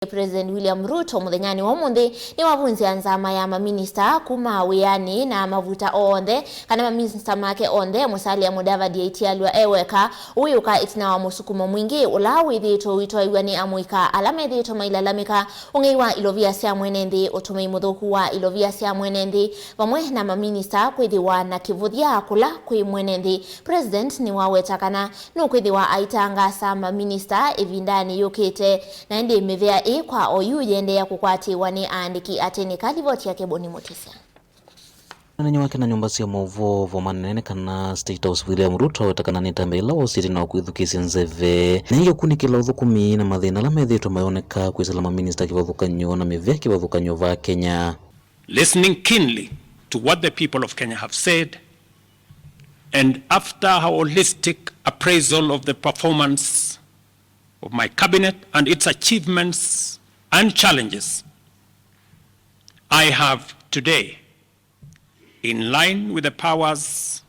President William Ruto muthenyani wa umuthi niwavunzya Nzama ya maminista kuma wiani na mavuta onthe kana maminista make onthe Musalia Mudavadi itialwa eweka uyuka itina wa musukumo mwingi ula withito witwa wiani amuika alama ithito mailalamika ungeiwa ilovia cia mwene nthi utumei muthuku wa ilovia cia mwene nthi vamwe na maminista kwithiwa na kivuthia kula kwi mwene nthi. President ni wawetakana nukwithiwa aitangasa maminista ivindani yukite na ndi mivea kwa oyu yende ya kukwatiwa ni andiki ateni kalivoti yake boni motisia. Nani wake na nyumba cia movo manene kana State House William Ruto wetakana ni tambela osiri na kwithukisi nzeve na hiyo kunikila uthukumi na mathina la methito mayoneka kwisala maminista kivathukanyo na mivea kivathukanyo va Kenya. Listening keenly to what the people of Kenya have said, and after a holistic appraisal of the performance of my cabinet and its achievements and challenges, I have today, in line with the powers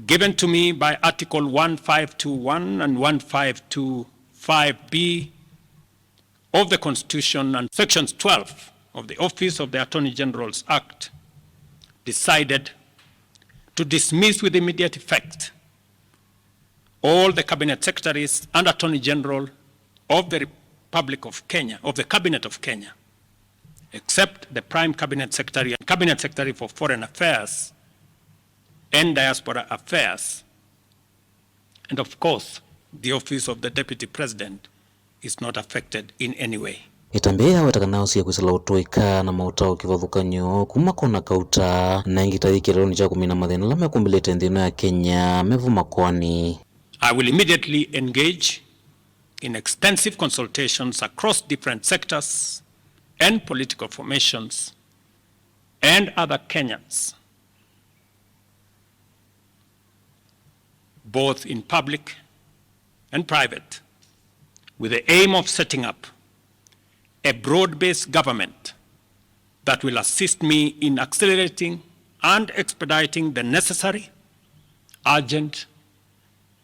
given to me by Article 1521 and 1525B of the Constitution and Sections 12 of the Office of the Attorney General's Act, decided to dismiss with immediate effect all the cabinet secretaries and attorney general of the Republic of Kenya, of the Cabinet of Kenya, except the Prime Cabinet Secretary and Cabinet Secretary for Foreign Affairs and Diaspora Affairs. And of course, the office of the Deputy President is not affected in any way. Itambea wetakana usia kwisala utoika na mautao kivathukanyo kuma kona kauta na ingitayikireo ni cha kumina mathina la mekumbilete nthino ya Kenya mevu makwani. I will immediately engage in extensive consultations across different sectors and political formations and other Kenyans, both in public and private, with the aim of setting up a broad-based government that will assist me in accelerating and expediting the necessary, urgent,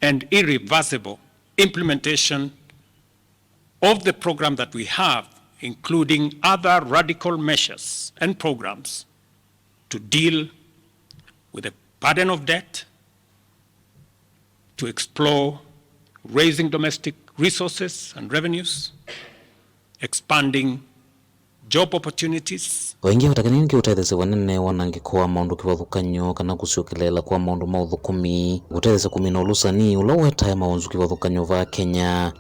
and irreversible implementation of the program that we have, including other radical measures and programs to deal with the burden of debt, to explore raising domestic resources and revenues, expanding job opportunities. Wengi watakanini ki utethese wanene wanangi kwa maundu kivathukanyo kana kusiokelela kwa maundu mauthukumi utethese kumina ulusani ula wetaya maunzu kivathukanyo va Kenya.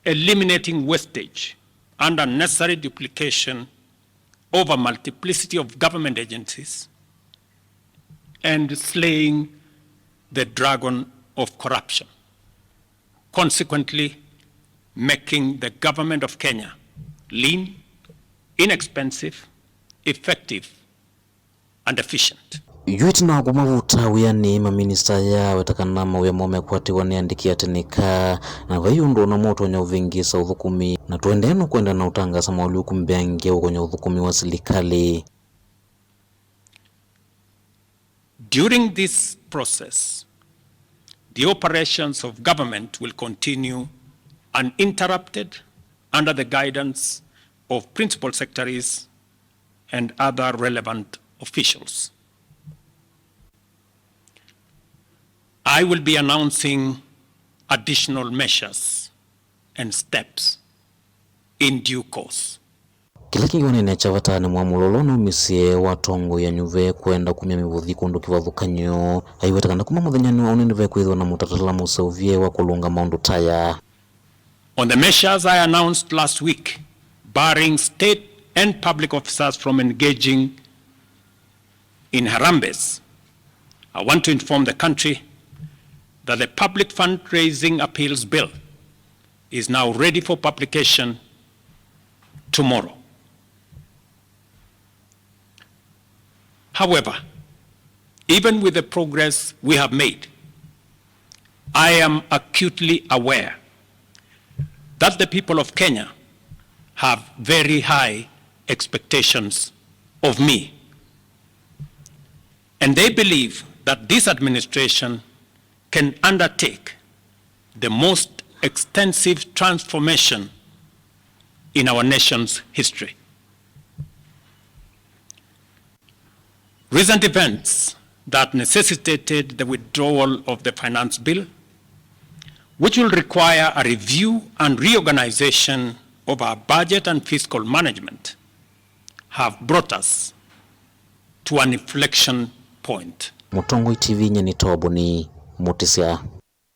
Eliminating wastage and unnecessary duplication of a multiplicity of government agencies and slaying the dragon of corruption, consequently making the government of Kenya lean, inexpensive, effective, and efficient. Yuitina kumavuta wiani maminista ya wetakana mawia mome kwatiwa ni andiki atenika na vayundo na moto nya uvingisa uthukumi na tuendeno kwenda na utangasa mauli ukumbiangia ukonya uthukumi wa serikali. During this process, the operations of government will continue uninterrupted under the guidance of principal secretaries and other relevant officials. I will be announcing additional measures and steps in due course. Kila kiwanene chavata ni mwamulolono misie watongo ya nyuve kwenda kumia mivuthi kundu kivathukanyo aiwetakana kuma muthenyani wa unene kwithwa na mutatala musauvie wa kulunga maundu taya. On the measures I announced last week, barring state and public officers from engaging in harambes, I want to inform the country that the public fundraising appeals bill is now ready for publication tomorrow. However, even with the progress we have made, I am acutely aware that the people of Kenya have very high expectations of me. And they believe that this administration can undertake the most extensive transformation in our nation's history. Recent events that necessitated the withdrawal of the finance bill, which will require a review and reorganization of our budget and fiscal management, have brought us to an inflection point. Mutongoi TV nyeni tobo ni Mutisia.